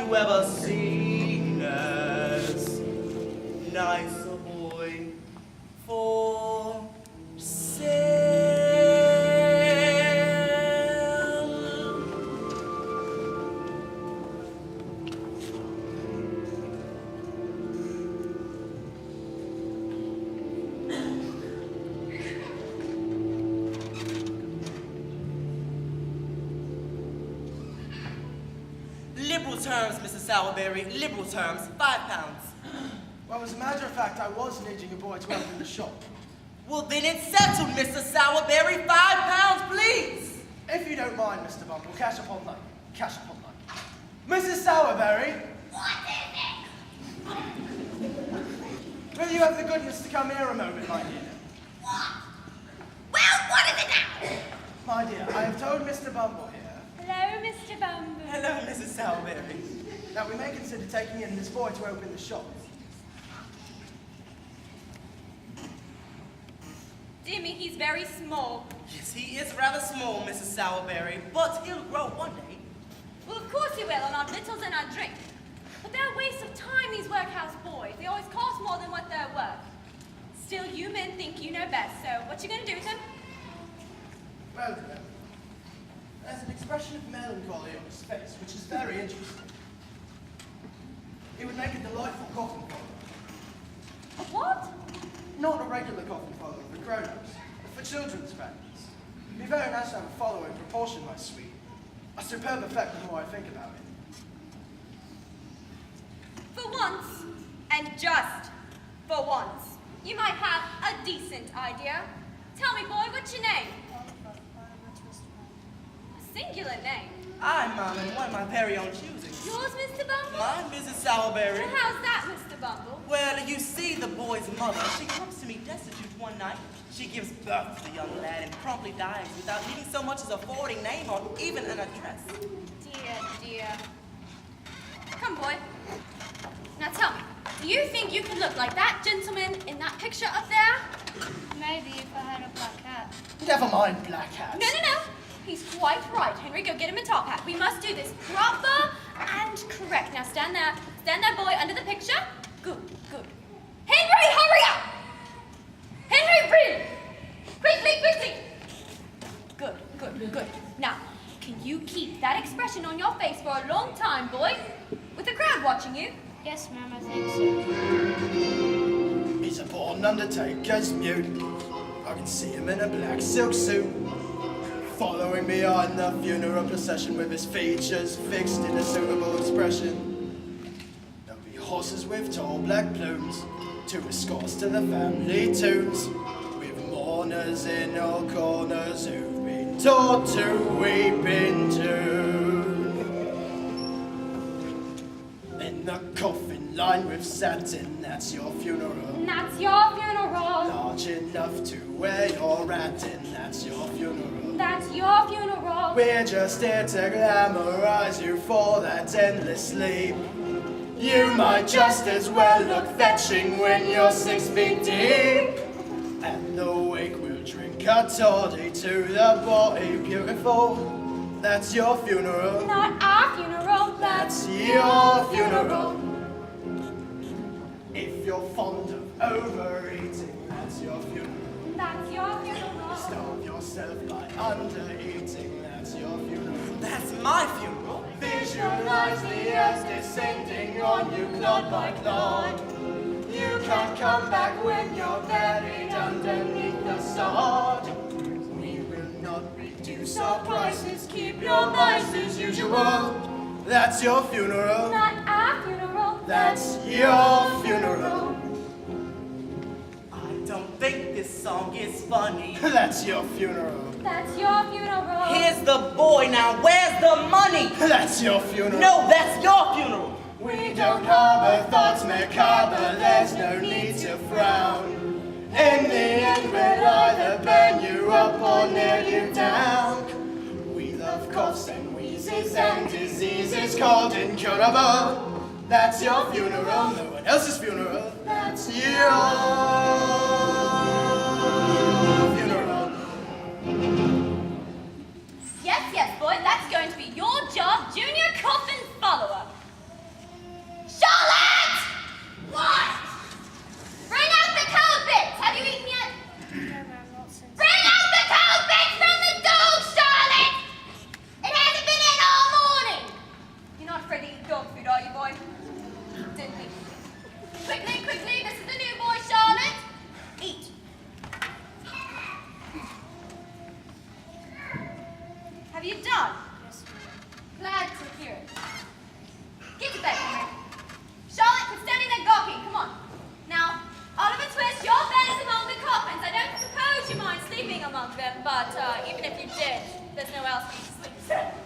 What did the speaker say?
you ever seen as nice a boy for sale? Liberal terms, Mrs. Sowerberry. Liberal terms. £5. Well, as a matter of fact, I was needing a boy to open the shop. Well, then it's settled, Mr. Sowerberry. £5, please. If you don't mind, Mr. Bumble, cash upon night. Cash upon night. Mrs. Sowerberry, What is it? will you have the goodness to come here a moment, my dear? What? Well, what is it now? My dear, I have told Mr. Bumble here Hello, Mr. Bumble. Hello, Mrs. Sowerberry. that we may consider taking in this boy to open the shop. Dear me, he's very small. Yes, he is rather small, Mrs. Sowerberry, but he'll grow one day. Well, of course he will, on our victuals and our drink. But they're a waste of time, these workhouse boys. They always cost more than what they're worth. Still, you men think you know best, so what you gonna do with him? Well, dear, there's an expression of melancholy on his face, which is very interesting. He would make a delightful coffin follower. What? Not a regular coffin follower for grown-ups, but for children's practice. It'd be very nice to have a follower in proportion, my sweet. A superb effect the more I think about it. For once, and just for once, you might have a decent idea. Tell me, boy, what's your name? A singular name. I'm Mom, and one of my very own choosing. Yours, Mr. Bumble? Mine, Mrs. Sowerberry. Well, how's that, Mr. Bumble? Well, you see, the boy's mother, she comes to me destitute one night. She gives birth to the young lad and promptly dies without leaving so much as a forwarding name or even an address. Dear, dear. Come, boy. Now tell me, do you think you can look like that gentleman in that picture up there? Maybe if I had a black hat. Never mind black hats. No, no, no. He's quite right. Henry, go get him a top hat. We must do this proper and correct. Now stand there. Stand there, boy, under the picture. Good, good. Henry, hurry up! Henry, bring! Quickly, quickly! Good, good, good. Now, can you keep that expression on your face for a long time, boy? With the crowd watching you? Yes, ma'am, I think so. He's a born undertaker's mute. I can see him in a black silk suit, following me on the funeral procession with his features fixed in a suitable expression. There'll be horses with tall black plumes to escort to the family tombs, with mourners in all corners who've been taught to weep in tune. In the coffin lined with satin, that's your funeral. That's your funeral. Large enough to wear your rat in, that's your funeral. That's your funeral. We're just here to glamorize you for that endless sleep. You might just as well look fetching when you're 6 feet deep. At the wake we'll drink a toddy to the body beautiful. That's your funeral. Not our funeral. That's your funeral. If you're fond of overeating, that's your funeral. That's your funeral. Starve yourself by undereating, that's your funeral. That's my funeral. Visualize the earth descending on you clod by clod. You can't come back when you're buried underneath the sod. We will not reduce our prices, keep your price as usual. That's your funeral. Not our funeral. That's your funeral. I don't think this song is funny. That's your funeral. That's your funeral. Here's the boy now. Where's the money? That's your funeral. No, that's your funeral. We don't harbor thoughts macabre, there's no need to frown. In the end we'll either burn you up or nail you down. We love coughs and wheezes and diseases called incurable. That's your funeral, no one else's funeral. That's your funeral. Yes, yes, boy, that's going to be your job, junior coffin follower. Have you done? Yes, ma'am. Glad to hear it. Get to bed, Henry. Charlotte, quit standing there gawking. Come on. Now, Oliver Twist, your bed is among the coffins. I don't suppose you mind sleeping among them, but even if you did, there's nowhere else for you to sleep.